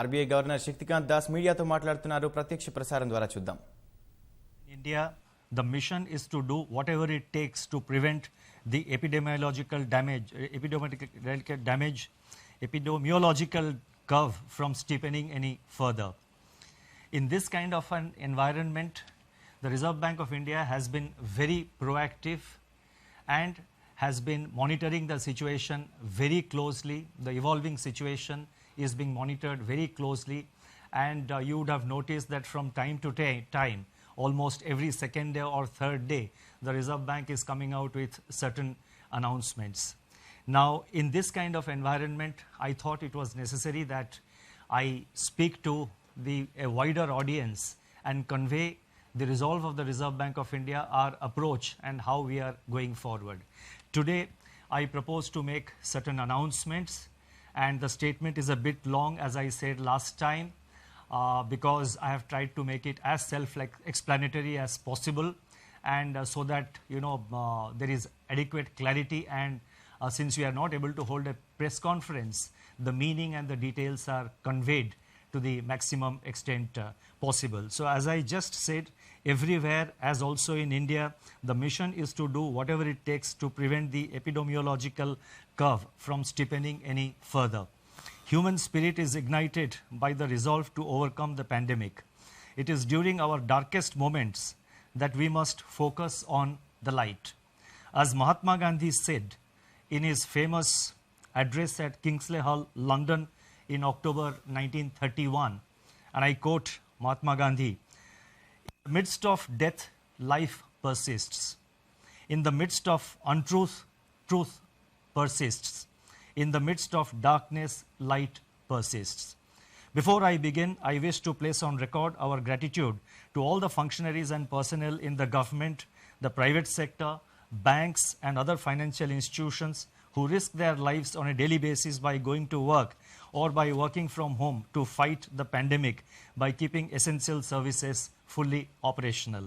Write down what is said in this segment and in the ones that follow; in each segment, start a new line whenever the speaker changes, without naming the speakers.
RBI governor Shaktikant Das మీడియాతో మాట్లాడుతున్నారు. ప్రత్యక్ష ప్రసారం ద్వారా చూద్దాం.
India, the mission is to do whatever it takes to prevent the epidemiological curve from steepening any further. In this kind of an environment, the Reserve Bank of India has been very proactive and has been monitoring the situation very closely. The evolving situation is being monitored very closely, and you would have noticed that from time to time, almost every second day or third day, the Reserve Bank is coming out with certain announcements. Now, in this kind of environment, I thought it was necessary that I speak to a wider audience and convey the resolve of the Reserve Bank of India, our approach, and how we are going forward. Today, I propose to make certain announcements, and the statement is a bit long, as I said last time, because I have tried to make it as self-explanatory as possible, and so that there is adequate clarity, and since we are not able to hold a press conference, the meaning and the details are conveyed to the maximum extent possible. So as I just said, everywhere, as also in India, the mission is to do whatever it takes to prevent the epidemiological curve from steepening any further. Human spirit is ignited by the resolve to overcome the pandemic. It is during our darkest moments that we must focus on the light. As Mahatma Gandhi said in his famous address at Kingsley Hall, London in October 1931, and I quote Mahatma Gandhi, "In the midst of death, life persists. In the midst of untruth, truth persists. In the midst of darkness, light persists." Before I begin, I wish to place on record our gratitude to all the functionaries and personnel in the government, the private sector, banks, and other financial institutions who risk their lives on a daily basis by going to work or by working from home to fight the pandemic by keeping essential services fully operational.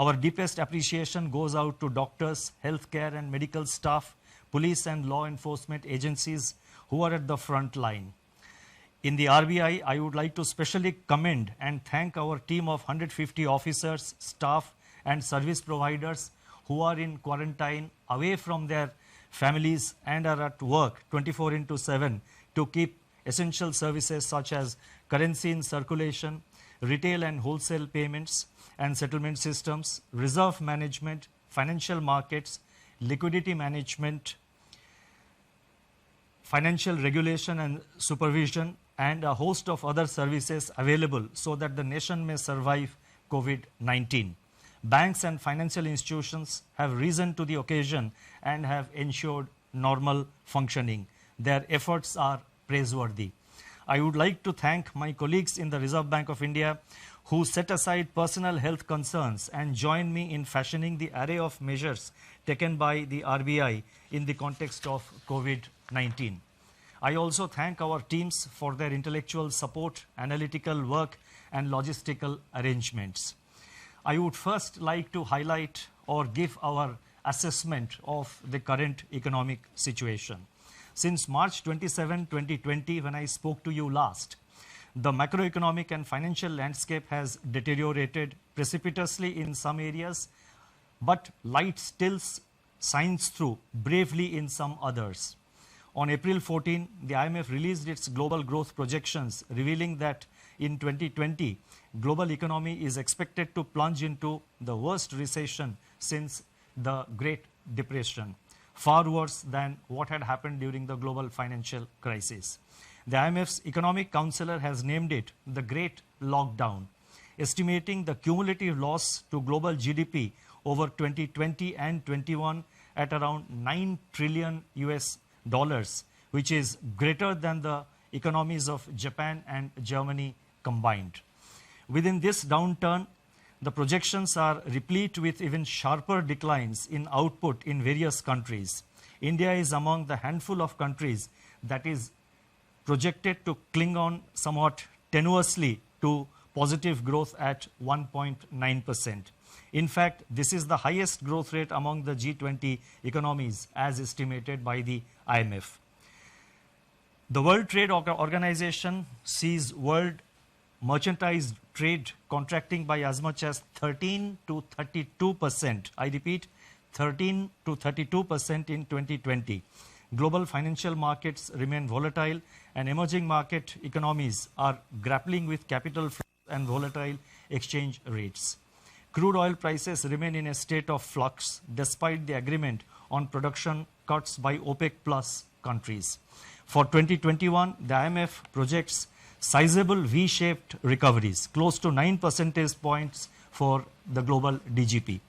Our deepest appreciation goes out to doctors, healthcare and medical staff, police and law enforcement agencies who are at the front line. In the RBI, I would like to specially commend and thank our team of 150 officers, staff and service providers who are in quarantine away from their families and are at work 24/7 to keep essential services such as currency in circulation, retail and wholesale payments and settlement systems, reserve management, financial markets, liquidity management, financial regulation and supervision, and a host of other services available so that the nation may survive COVID-19. Banks and financial institutions have risen to the occasion and have ensured normal functioning. Their efforts are praiseworthy. I would like to thank my colleagues in the Reserve Bank of India who set aside personal health concerns and joined me in fashioning the array of measures taken by the RBI in the context of COVID-19. I also thank our teams for their intellectual support, analytical work, and logistical arrangements. I would first like to highlight or give our assessment of the current economic situation. Since March 27, 2020, when I spoke to you last, the macroeconomic and financial landscape has deteriorated precipitously in some areas, but light still shines through bravely in some others. On April 14, the IMF released its global growth projections, revealing that in 2020, global economy is expected to plunge into the worst recession since the Great Depression, far worse than what had happened during the global financial crisis. The IMF's economic counselor has named it the Great Lockdown, estimating the cumulative loss to global GDP over 2020 and 21 at around $9 trillion, which is greater than the economies of Japan and Germany combined. Within this downturn, the projections are replete with even sharper declines in output in various countries. India is among the handful of countries that is projected to cling on somewhat tenuously to positive growth at 1.9%. In fact, this is the highest growth rate among the G20 economies as estimated by the IMF. The World Trade Organization sees world merchandise trade contracting by as much as 13 to 32%. I repeat, 13 to 32% in 2020. Global financial markets remain volatile and emerging market economies are grappling with capital flows and volatile exchange rates. Crude oil prices remain in a state of flux despite the agreement on production cuts by OPEC plus countries. For 2021, the IMF projects sizable V-shaped recoveries, close to 9 percentage points for the global GDP.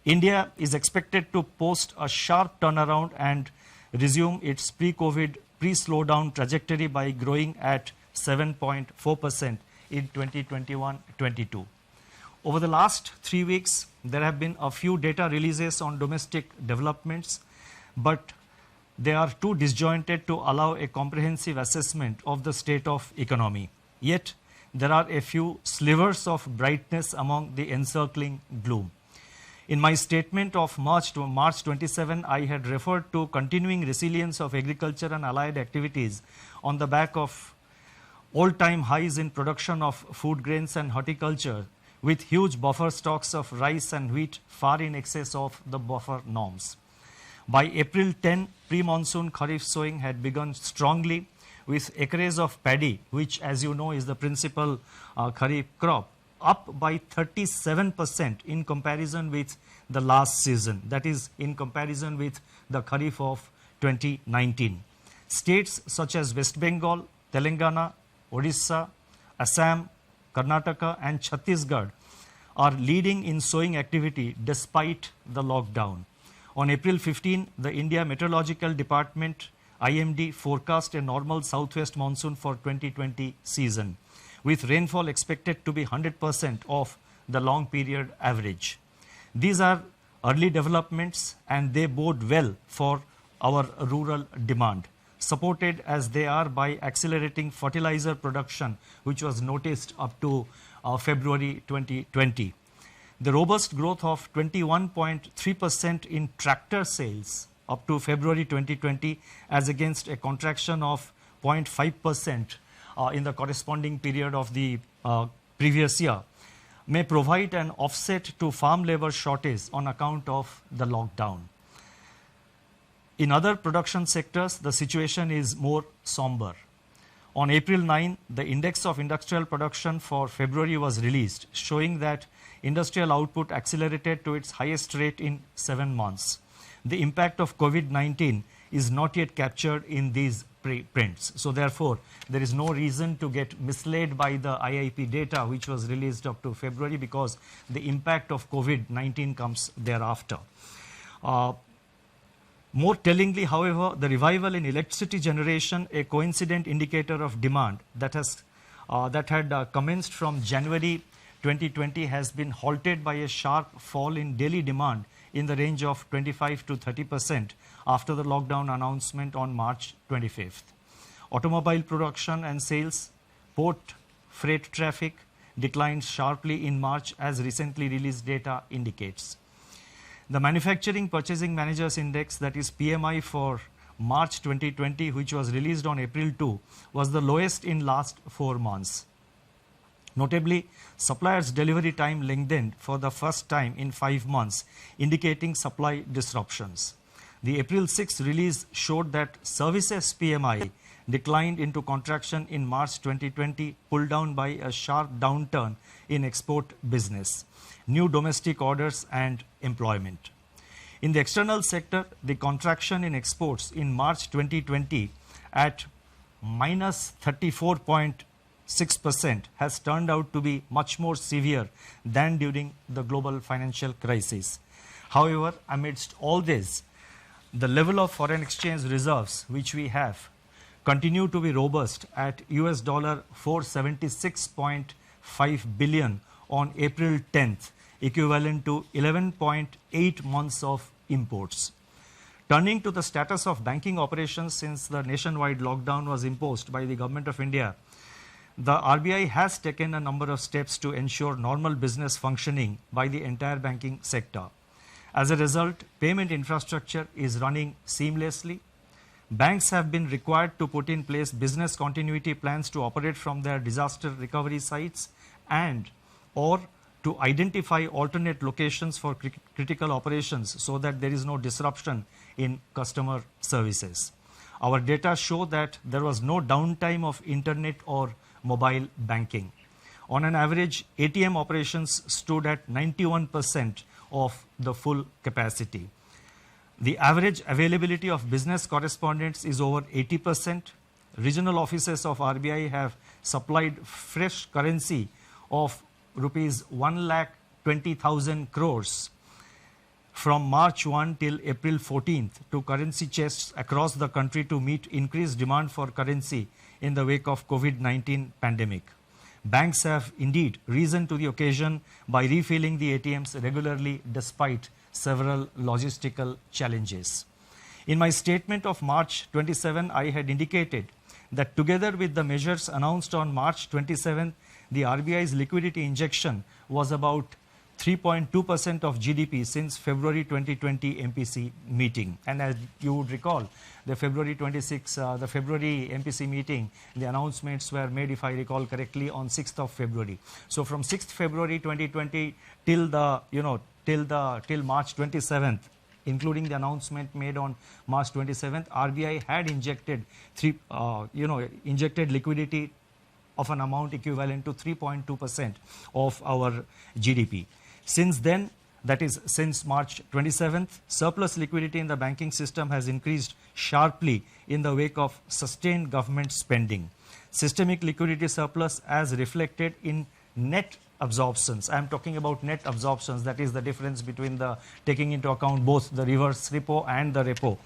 India is expected to post a sharp turnaround and resume its pre-COVID, pre-slowdown trajectory by growing at 7.4% in 2021-22. Over the last 3 weeks, there have been a few data releases on domestic developments, but they are too disjointed to allow a comprehensive assessment of the state of economy. Yet, there are a few slivers of brightness among the encircling gloom. In my statement of March 27, I had referred to continuing resilience of agriculture and allied activities on the back of all-time highs in production of food grains and horticulture, with huge buffer stocks of rice and wheat far in excess of the buffer norms. By April 10, pre-monsoon kharif sowing had begun strongly, with acreage of paddy, which as you know is the principal kharif crop, up by 37% in comparison with the last season, that is in comparison with the kharif of 2019. States such as West Bengal, Telangana, Odisha, Assam, Karnataka and Chhattisgarh are leading in sowing activity despite the lockdown. On April 15, the India Meteorological Department IMD forecast a normal southwest monsoon for 2020 season, with rainfall expected to be 100% of the long period average. These are early developments and they bode well for our rural demand, supported as they are by accelerating fertilizer production, which was noticed up to February 2020. The robust growth of 21.3% in tractor sales up to February 2020 as against a contraction of 0.5% in the corresponding period of the previous year may provide an offset to farm labor shortage on account of the lockdown. In other production sectors, the situation is more somber. On April 9, the Index of Industrial Production for February was released, showing that industrial output accelerated to its highest rate in 7 months. The impact of COVID-19 is not yet captured in these prints. So therefore, there is no reason to get misled by the IIP data which was released up to February, because the impact of COVID-19 comes thereafter. More tellingly, however, the revival in electricity generation, a coincident indicator of demand that had commenced from January 2020, has been halted by a sharp fall in daily demand in the range of 25 to 30% after the lockdown announcement on March 25th. Automobile production and sales, port freight traffic declined sharply in March, as recently released data indicates. The Manufacturing Purchasing Managers Index, that is PMI for March 2020, which was released on April 2, was the lowest in last 4 months. Notably, suppliers' delivery time lengthened for the first time in 5 months, indicating supply disruptions. The April 6 release showed that services PMI declined into contraction in March 2020, pulled down by a sharp downturn in export business, new domestic orders and employment. In the external sector, the contraction in exports in March 2020 at minus 34.6% has turned out to be much more severe than during the global financial crisis. However, amidst all this, the level of foreign exchange reserves which we have continue to be robust at US dollar $476.5 billion on April 10th, equivalent to 11.8 months of imports. Turning to the status of banking operations since the nationwide lockdown was imposed by the Government of India, the RBI has taken a number of steps to ensure normal business functioning by the entire banking sector. As a result, payment infrastructure is running seamlessly. banks have been required to put in place business continuity plans to operate from their disaster recovery sites and or to identify alternate locations for critical operations so that there is no disruption in customer services. Our data show that there was no downtime of internet or mobile banking. On an average, ATM operations stood at 91% of the full capacity. The average availability of business correspondents is over 80%. Regional offices of RBI have supplied fresh currency of rupees 1,20,000 crores from March 1 till April 14th to currency chests across the country to meet increased demand for currency in the wake of COVID-19 pandemic. Banks have indeed risen to the occasion by refilling the ATMs regularly despite several logistical challenges. In my statement of March 27, I had indicated that together with the measures announced on March 27, the RBI's liquidity injection was about 3.2% of GDP since February 2020 MPC meeting. And as you would recall, the February MPC meeting, the announcements were made, if I recall correctly, on 6th of February. So from 6th February 2020 till March 27th, including the announcement made on March 27th, RBI had injected liquidity of an amount equivalent to 3.2% of our GDP. Since then, that is since March 27th, surplus liquidity in the banking system has increased sharply in the wake of sustained government spending. Systemic liquidity surplus as reflected in net absorptions. I am talking about net absorptions, that is the difference between the taking into account both the reverse repo and the repo.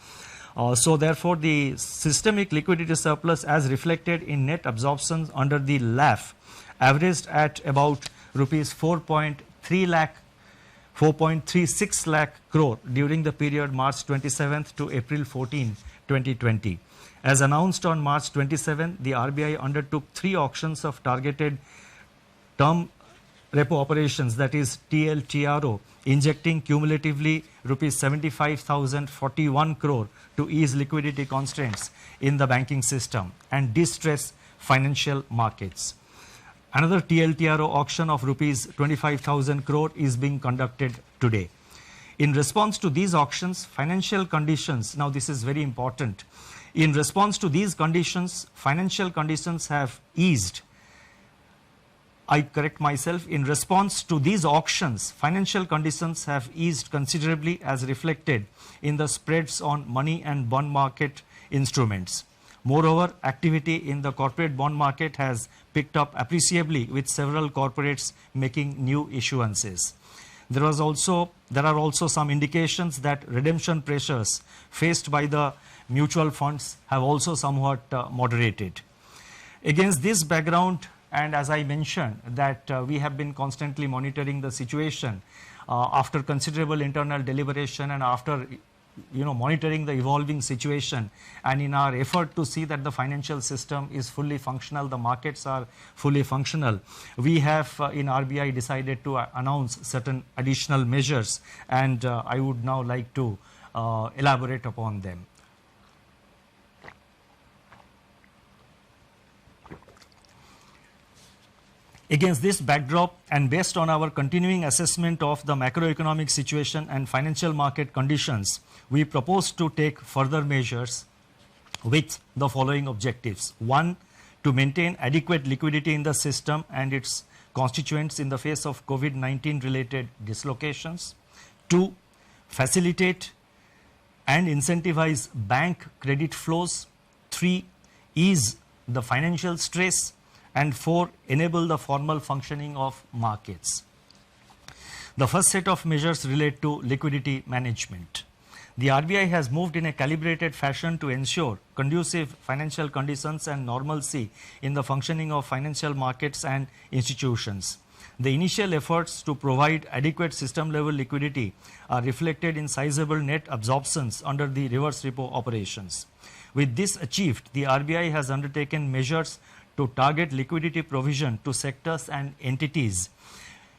So therefore, the systemic liquidity surplus as reflected in net absorptions under the LAF averaged at about rupees 4.36 lakh crore during the period March 27th to April 14, 2020. As announced on March 27, the RBI undertook 3 auctions of targeted term repo operations, that is TLTRO, injecting cumulatively rupees 75,041 crore to ease liquidity constraints in the banking system and distress financial markets. Another TLTRO auction of rupees 25,000 crore is being conducted today. In response to these auctions, financial conditions, now this is very important, in response to these conditions, financial conditions have eased. I correct myself, in response to these auctions, financial conditions have eased considerably as reflected in the spreads on money and bond market instruments. Moreover, activity in the corporate bond market has picked up appreciably with several corporates making new issuances. There are also some indications that redemption pressures faced by the mutual funds have also somewhat moderated. Against this background, and as I mentioned, that we have been constantly monitoring the situation after considerable internal deliberation and after monitoring the evolving situation, and in our effort to see that the financial system is fully functional, the markets are fully functional, we have in RBI decided to announce certain additional measures, and I would now like to elaborate upon them. Against this backdrop and based on our continuing assessment of the macroeconomic situation and financial market conditions, we propose to take further measures with the following objectives. 1, to maintain adequate liquidity in the system and its constituents in the face of COVID-19 related dislocations. 2, facilitate and incentivize bank credit flows. 3, ease the financial stress. And 4, enable the formal functioning of markets. The first set of measures relate to liquidity management. The RBI has moved in a calibrated fashion to ensure conducive financial conditions and normalcy in the functioning of financial markets and institutions. The initial efforts to provide adequate system-level liquidity are reflected in sizable net absorptions under the reverse repo operations. With this achieved, the RBI has undertaken measures to target liquidity provision to sectors and entities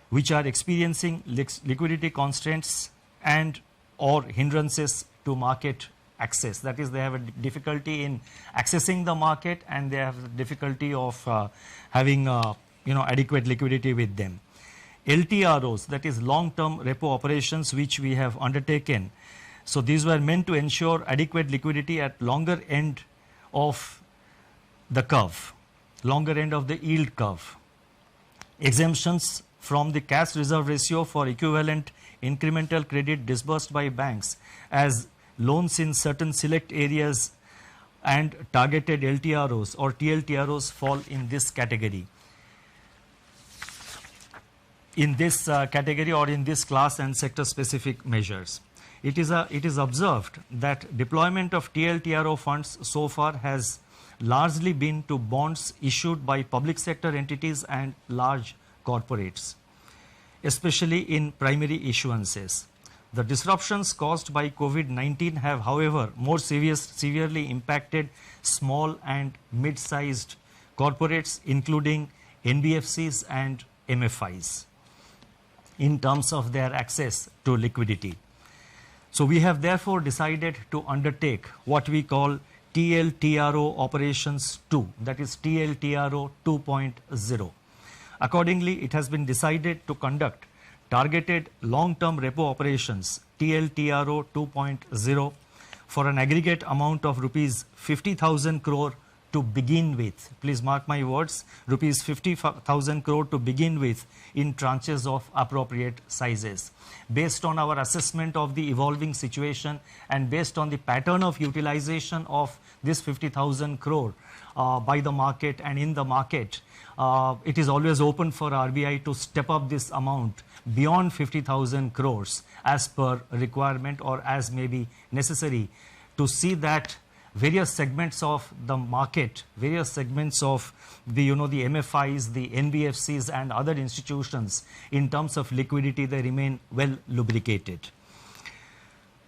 which are experiencing liquidity constraints and or hindrances to market access. That is, they have a difficulty in accessing the market, and they have the difficulty of having adequate liquidity with them. LTROs, that is long-term repo operations, which we have undertaken. So these were meant to ensure adequate liquidity at longer end of the curve, longer end of the yield curve. Exemptions from the cash reserve ratio for equivalent incremental credit disbursed by banks as loans in certain select areas and targeted LTROs or TLTROs fall in this category. In this category or in this class and sector specific measures. It is observed that deployment of TLTRO funds so far has largely been to bonds issued by public sector entities and large corporates, especially in primary issuances. The disruptions caused by COVID-19 have, however, more severely impacted small and mid-sized corporates, including NBFCs and MFIs, in terms of their access to liquidity. So we have therefore decided to undertake what we call TLTRO operations 2, that is TLTRO 2.0. Accordingly, it has been decided to conduct targeted long-term repo operations TLTRO 2.0 for an aggregate amount of rupees 50,000 crore to begin with. Please mark my words, rupees 50,000 crore to begin with in tranches of appropriate sizes. Based on our assessment of the evolving situation and based on the pattern of utilization of this 50,000 crore by the market and in the market, it is always open for RBI to step up this amount beyond 50,000 crores as per requirement or as may be necessary to see that various segments of the market, various segments of the MFIs, the NBFCs and other institutions in terms of liquidity, they remain well lubricated.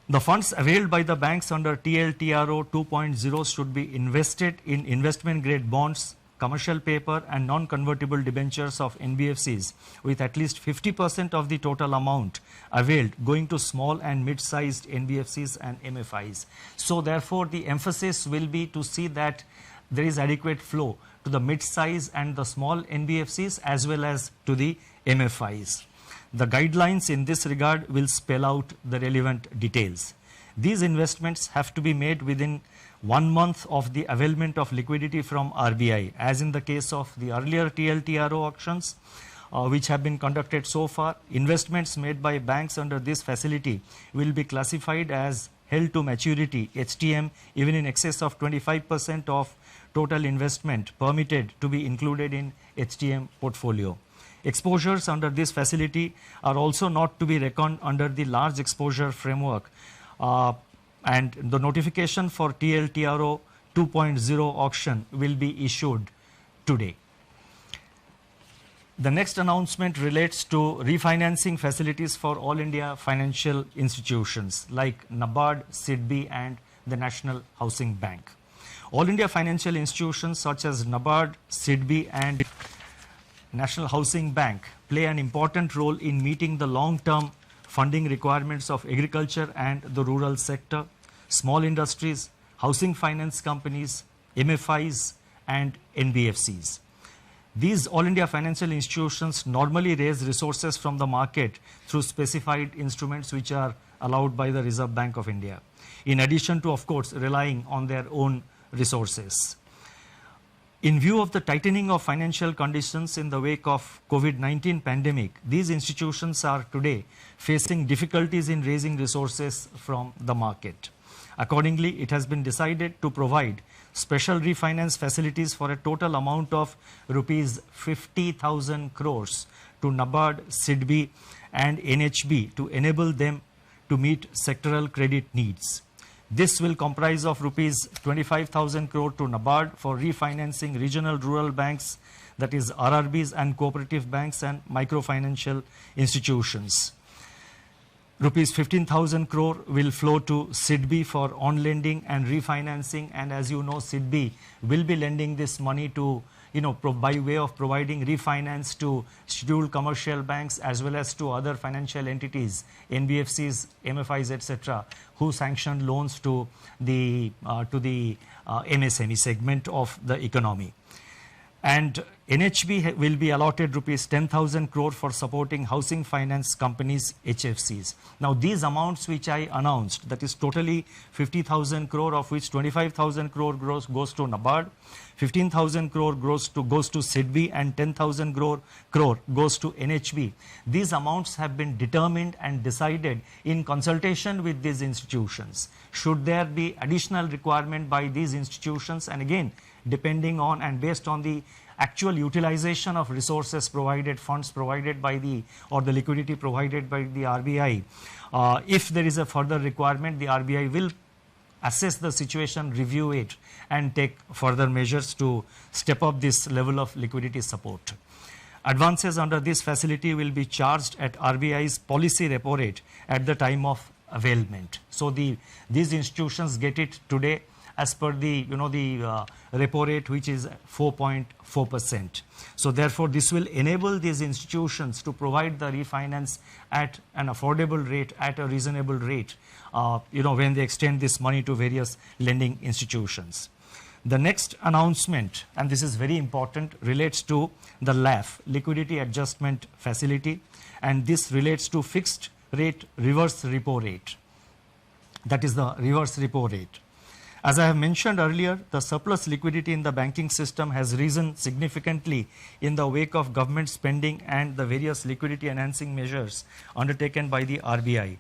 The funds availed by the banks under TLTRO 2.0 should be invested in investment grade bonds, commercial paper and non-convertible debentures of NBFCs with at least 50% of the total amount availed going to small and mid-sized NBFCs and MFIs. So therefore, the emphasis will be to see that there is adequate flow to the mid-size and the small NBFCs as well as to the MFIs. The guidelines in this regard will spell out the relevant details. These investments have to be made within 1 month of the availment of liquidity from RBI, as in the case of the earlier TLTRO auctions, which have been conducted so far. Investments made by banks under this facility will be classified as held to maturity, HTM, even in excess of 25% of total investment permitted to be included in HTM portfolio. Exposures under this facility are also not to be reckoned under the large exposure framework, and the notification for TLTRO 2.0 auction will be issued today. The next announcement relates to refinancing facilities for all India financial institutions like NABARD, SIDBI and the National Housing Bank. All India financial institutions such as NABARD, SIDBI and National Housing Bank play an important role in meeting the long-term funding requirements of agriculture and the rural sector, small industries, housing finance companies, MFIs and NBFCs. These All India financial institutions normally raise resources from the market through specified instruments which are allowed by the Reserve Bank of India, in addition to, of course, relying on their own resources. In view of the tightening of financial conditions in the wake of COVID-19 pandemic, these institutions are today facing difficulties in raising resources from the market. Accordingly, it has been decided to provide special refinance facilities for a total amount of rupees 50,000 crores to NABARD, SIDBI and NHB to enable them to meet sectoral credit needs. This will comprise of rupees 25,000 crore to NABARD for refinancing regional rural banks, that is RRBs and cooperative banks and microfinancial institutions. rupees 15,000 crore will flow to SIDBI for on-lending and refinancing, and as you know, SIDBI will be lending this money to, by way of providing refinance to scheduled commercial banks as well as to other financial entities, NBFCs, MFIs, etc., who sanction loans to the MSME segment of the economy. And NHB will be allotted rupees 10,000 crore for supporting housing finance companies, HFCs. Now these amounts which I announced, that is totally 50,000 crore, of which 25,000 crore goes to NABARD, 15,000 crore goes to SIDBI, and 10,000 crore goes to NHB. These amounts have been determined and decided in consultation with these institutions. Should there be additional requirement by these institutions, and again, depending on and based on the actual utilization of resources provided, funds provided by the liquidity provided by the RBI, if there is a further requirement, the RBI will assess the situation, review it, and take further measures to step up this level of liquidity support. Advances under this facility will be charged at RBI's policy repo rate at the time of availment. So these institutions get it today as per the repo rate, which is 4.4%. So therefore this will enable these institutions to provide the refinance at an affordable rate, at a reasonable rate, when they extend this money to various lending institutions. The next announcement, and this is very important, relates to the LAF, Liquidity Adjustment Facility, and this relates to fixed rate reverse repo rate. That is the reverse repo rate. As I have mentioned earlier, the surplus liquidity in the banking system has risen significantly in the wake of government spending and the various liquidity enhancing measures undertaken by the RBI.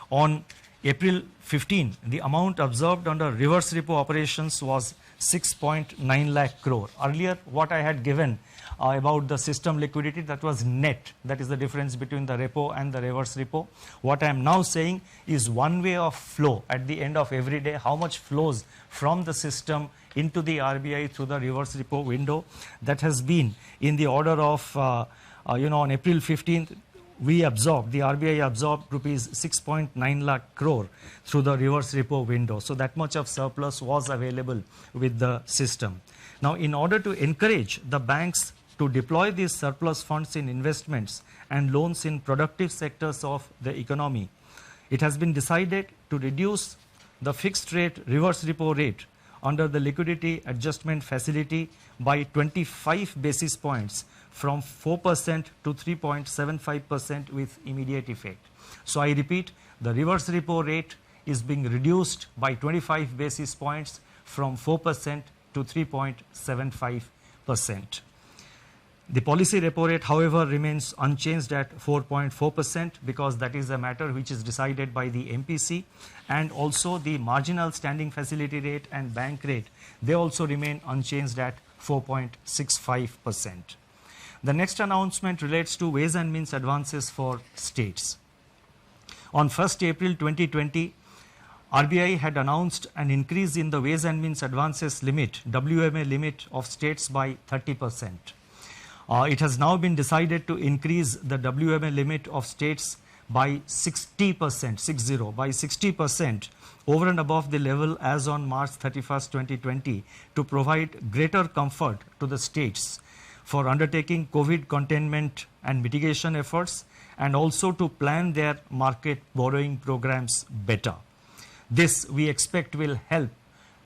On April 15, the amount observed under reverse repo operations was 6.9 lakh crore. Earlier, what I had given about the system liquidity, that was net. That is the difference between the repo and the reverse repo. What I am now saying is one way of flow at the end of every day, how much flows from the system into the RBI through the reverse repo window. That has been in the order of, on April 15th, the RBI absorbed rupees 6.9 lakh crore through the reverse repo window. So that much of surplus was available with the system. Now, in order to encourage the banks to deploy these surplus funds in investments and loans in productive sectors of the economy, it has been decided to reduce the fixed rate reverse repo rate under the liquidity adjustment facility by 25 basis points from 4% to 3.75% with immediate effect. So I repeat, the reverse repo rate is being reduced by 25 basis points from 4% to 3.75%. The policy repo rate, however, remains unchanged at 4.4% because that is a matter which is decided by the MPC, and also the marginal standing facility rate and bank rate, they also remain unchanged at 4.65%. The next announcement relates to ways and means advances for states. On 1st April 2020, RBI had announced an increase in the ways and means advances limit, WMA limit of states by 30%. It has now been decided to increase the WMA limit of states by 60%, by 60% over and above the level as on March 31st, 2020 to provide greater comfort to the states for undertaking COVID containment and mitigation efforts, and also to plan their market borrowing programs better. This we expect will help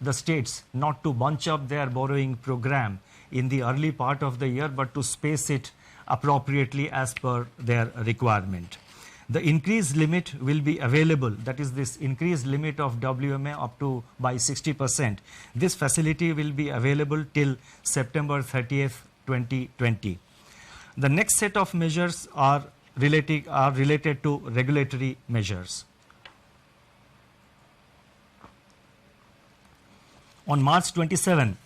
the states not to bunch up their borrowing program in the early part of the year, but to space it appropriately as per their requirement. The increased limit will be available, that is this increased limit of WMA up to by 60%. This facility will be available till September 30th, 2020. The next set of measures are related to regulatory measures. On March 27,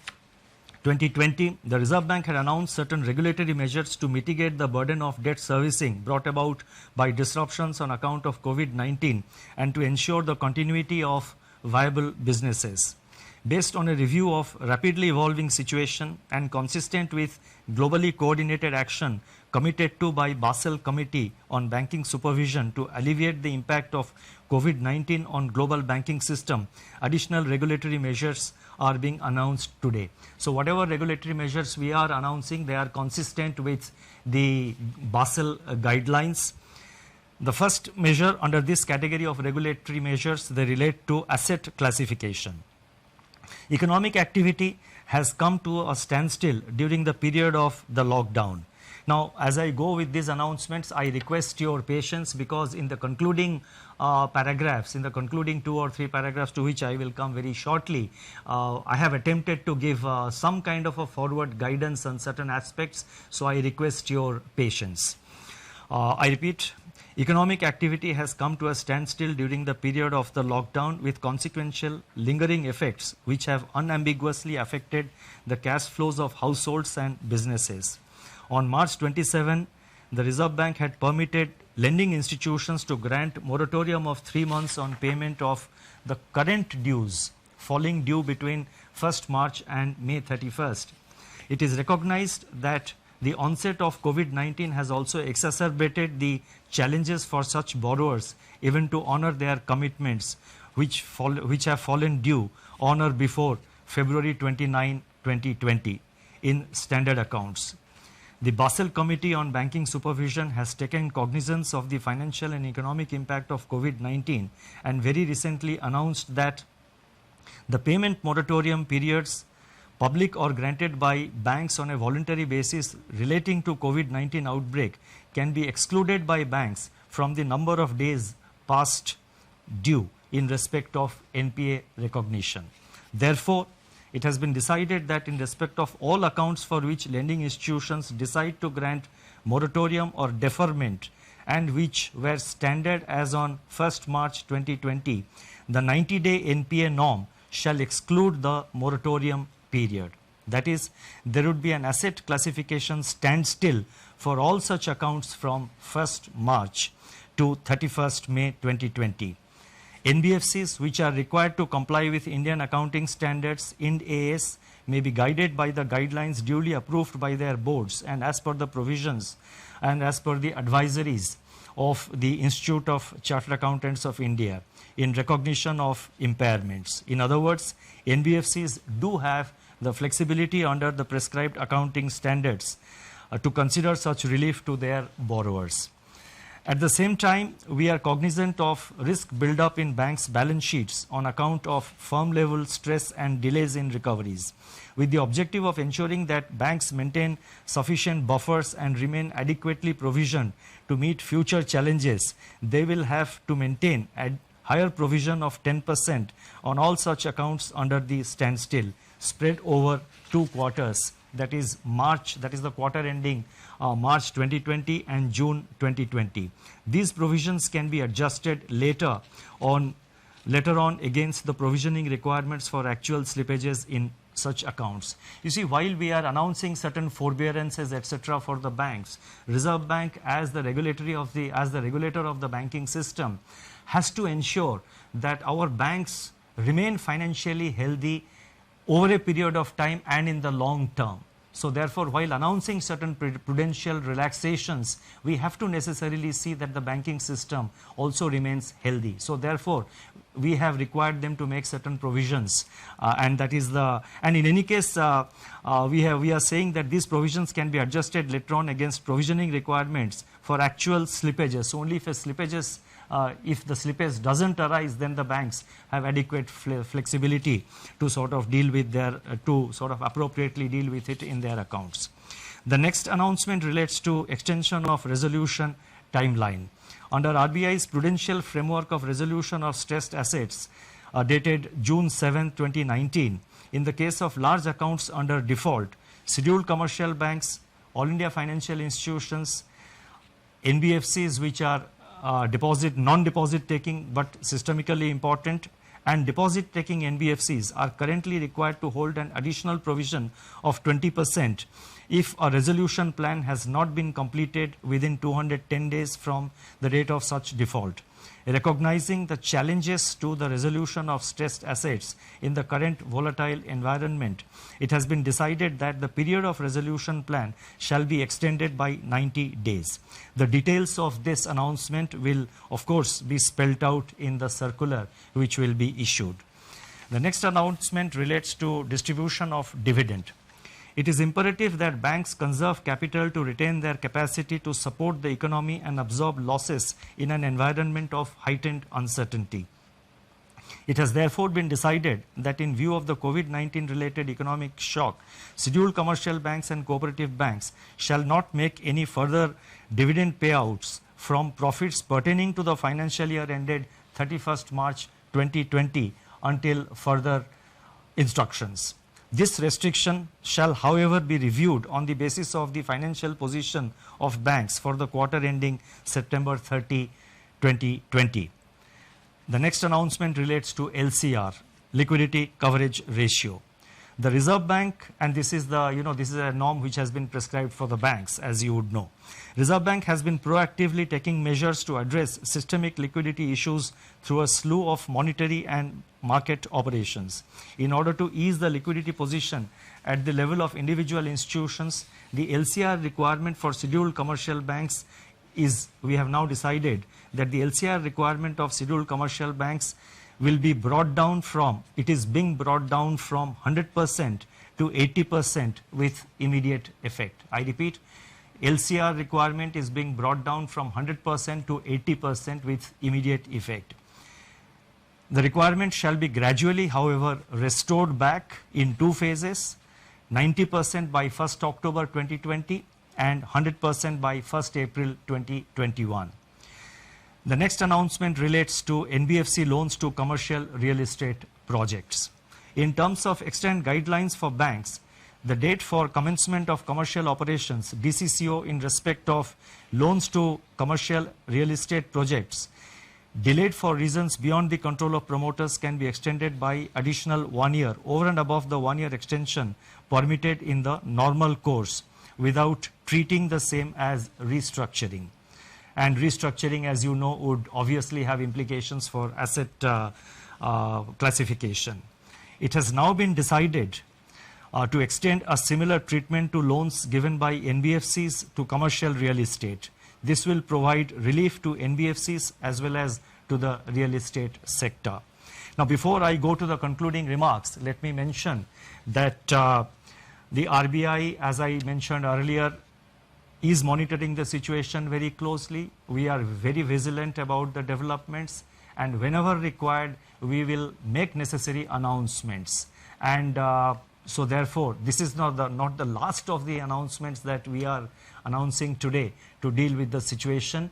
2020, the Reserve Bank had announced certain regulatory measures to mitigate the burden of debt servicing brought about by disruptions on account of COVID-19 and to ensure the continuity of viable businesses. Based on a review of rapidly evolving situation and consistent with globally coordinated action committed to by Basel Committee on Banking Supervision to alleviate the impact of COVID-19 on global banking system, additional regulatory measures are being announced today. So whatever regulatory measures we are announcing, they are consistent with the Basel guidelines. The first measure under this category of regulatory measures, they relate to asset classification. Economic activity has come to a standstill during the period of the lockdown. Now, as I go with these announcements, I request your patience, because in the concluding paragraphs, in the concluding 2 or 3 paragraphs to which I will come very shortly, I have attempted to give some kind of a forward guidance on certain aspects, so I request your patience. I repeat, economic activity has come to a standstill during the period of the lockdown, with consequential lingering effects which have unambiguously affected the cash flows of households and businesses. On March 27, the Reserve Bank had permitted lending institutions to grant moratorium of 3 months on payment of the current dues falling due between 1st March and May 31st. It is recognized that the onset of COVID-19 has also exacerbated the challenges for such borrowers even to honor their commitments which have fallen due on or before February 29, 2020 in standard accounts. The Basel Committee on Banking Supervision has taken cognizance of the financial and economic impact of COVID-19 and very recently announced that the payment moratorium periods, public or granted by banks on a voluntary basis relating to COVID-19 outbreak, can be excluded by banks from the number of days past due in respect of NPA recognition. Therefore, it has been decided that in respect of all accounts for which lending institutions decide to grant moratorium or deferment and which were standard as on 1st March 2020, the 90-day NPA norm shall exclude the moratorium period. That is, there would be an asset classification standstill for all such accounts from 1st March to 31st May 2020. NBFCs which are required to comply with Indian accounting standards Ind AS may be guided by the guidelines duly approved by their boards and as per the provisions and as per the advisories of the Institute of Chartered Accountants of India in recognition of impairments. In other words, NBFCs do have the flexibility under the prescribed accounting standards to consider such relief to their borrowers. At the same time, we are cognizant of risk build-up in banks' balance sheets on account of firm-level stress and delays in recoveries. With the objective of ensuring that banks maintain sufficient buffers and remain adequately provisioned to meet future challenges, they will have to maintain a higher provision of 10% on all such accounts under the standstill, spread over 2 quarters, that is March, that is the quarter ending March 2020 and June 2020. These provisions can be adjusted later on against the provisioning requirements for actual slippages in such accounts. You see, while we are announcing certain forbearances, etc., for the banks, Reserve Bank, as the regulator of the banking system, has to ensure that our banks remain financially healthy over a period of time and in the long term. So therefore, while announcing certain prudential relaxations, we have to necessarily see that the banking system also remains healthy. So therefore, we have required them to make certain provisions, and in any case, we are saying that these provisions can be adjusted later on against provisioning requirements for actual slippages. So only if the slippage doesn't arise, then the banks have adequate flexibility to sort of appropriately deal with it in their accounts. The next announcement relates to extension of resolution timeline. Under RBI's Prudential Framework of Resolution of Stressed Assets, dated June 7, 2019, in the case of large accounts under default, scheduled commercial banks, all India financial institutions, NBFCs which are non-deposit taking but systemically important, and deposit taking NBFCs are currently required to hold an additional provision of 20% if a resolution plan has not been completed within 210 days from the date of such default. Recognizing the challenges to the resolution of stressed assets in the current volatile environment, it has been decided that the period of resolution plan shall be extended by 90 days. The details of this announcement will, of course, be spelled out in the circular which will be issued. The next announcement relates to distribution of dividend. It is imperative that banks conserve capital to retain their capacity to support the economy and absorb losses in an environment of heightened uncertainty. It has therefore been decided that in view of the COVID-19 related economic shock, scheduled commercial banks and cooperative banks shall not make any further dividend payouts from profits pertaining to the financial year ended 31st March 2020 until further instructions. This restriction shall, however, be reviewed on the basis of the financial position of banks for the quarter ending September 30, 2020. The next announcement relates to LCR, liquidity coverage ratio. The Reserve Bank, and this is a norm which has been prescribed for the banks, as you would know. Reserve Bank has been proactively taking measures to address systemic liquidity issues through a slew of monetary and market operations. In order to ease the liquidity position at the level of individual institutions, the LCR requirement for scheduled commercial banks we have now decided that the LCR requirement of scheduled commercial banks will be brought down from 100% to 80% with immediate effect. I repeat, LCR requirement is being brought down from 100% to 80% with immediate effect. The requirement shall be gradually, however, restored back in two phases, 90% by 1st October 2020 and 100% by 1st April 2021. The next announcement relates to NBFC loans to commercial real estate projects. In terms of extant guidelines for banks, the date for commencement of commercial operations, DCCO, in respect of loans to commercial real estate projects delayed for reasons beyond the control of promoters can be extended by additional 1 year over and above the 1 year extension permitted in the normal course without treating the same as restructuring. And restructuring, as you know, would obviously have implications for asset classification. It has now been decided to extend a similar treatment to loans given by NBFCs to commercial real estate. This will provide relief to NBFCs as well as to the real estate sector. Now, before I go to the concluding remarks, let me mention that the RBI, as I mentioned earlier, is monitoring the situation very closely. We are very vigilant about the developments, and whenever required, we will make necessary announcements. And so therefore, this is not the last of the announcements that we are announcing today to deal with the situation.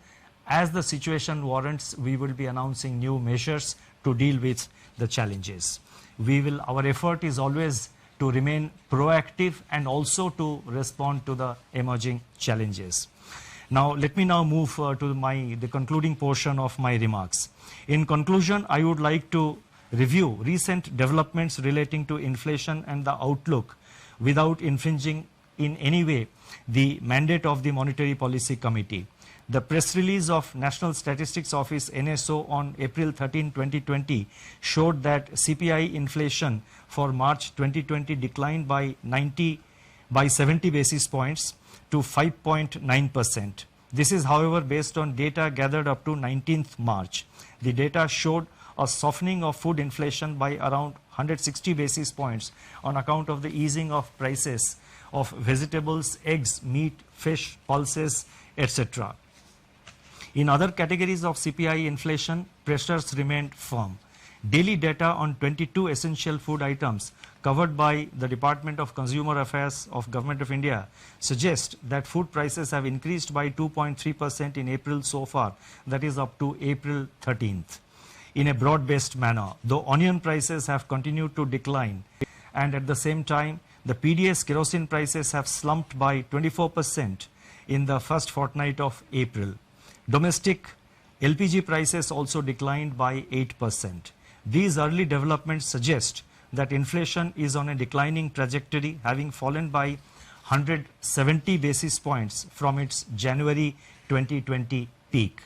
As the situation warrants, we will be announcing new measures to deal with the challenges. Our effort is always to remain proactive and also to respond to the emerging challenges. Now, let me now move to the concluding portion of my remarks. In conclusion, I would like to review recent developments relating to inflation and the outlook without infringing in any way the mandate of the Monetary Policy Committee. The press release of National Statistics Office NSO on April 13, 2020 showed that CPI inflation for March 2020 declined by 70 basis points to 5.9%. This is, however, based on data gathered up to 19th March. The data showed a softening of food inflation by around 160 basis points on account of the easing of prices of vegetables, eggs, meat, fish, pulses, etc. In other categories of CPI inflation, pressures remained firm. Daily data on 22 essential food items covered by the Department of Consumer Affairs of Government of India suggest that food prices have increased by 2.3% in April so far, that is up to April 13th, in a broad-based manner, though onion prices have continued to decline, and at the same time, the PDS kerosene prices have slumped by 24% in the first fortnight of April. Domestic LPG prices also declined by 8%. These early developments suggest that inflation is on a declining trajectory, having fallen by 170 basis points from its January 2020 peak.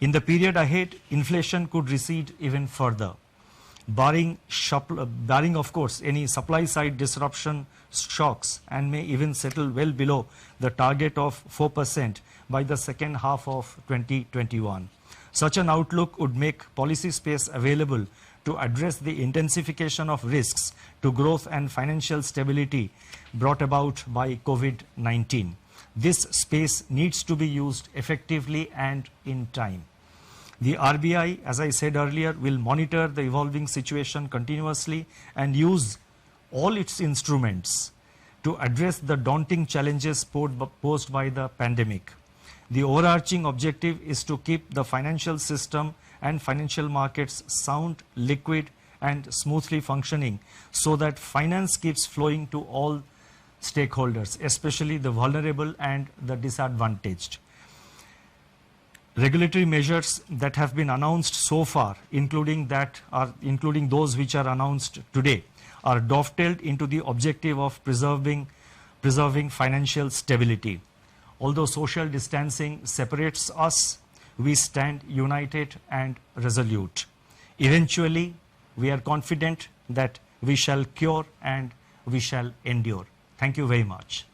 In the period ahead, inflation could recede even further, barring of course any supply side disruption shocks, and may even settle well below the target of 4% by the second half of 2021. Such an outlook would make policy space available to address the intensification of risks to growth and financial stability brought about by COVID-19. This space needs to be used effectively and in time. The RBI, as I said earlier, will monitor the evolving situation continuously and use all its instruments to address the daunting challenges posed by the pandemic. The overarching objective is to keep the financial system and financial markets sound, liquid, and smoothly functioning so that finance keeps flowing to all stakeholders, especially the vulnerable and the disadvantaged. Regulatory measures that have been announced so far, including those which are announced today, are dovetailed into the objective of preserving financial stability. Although social distancing separates us, we stand united and resolute. Eventually, we are confident that we shall cure and we shall endure. Thank you very much.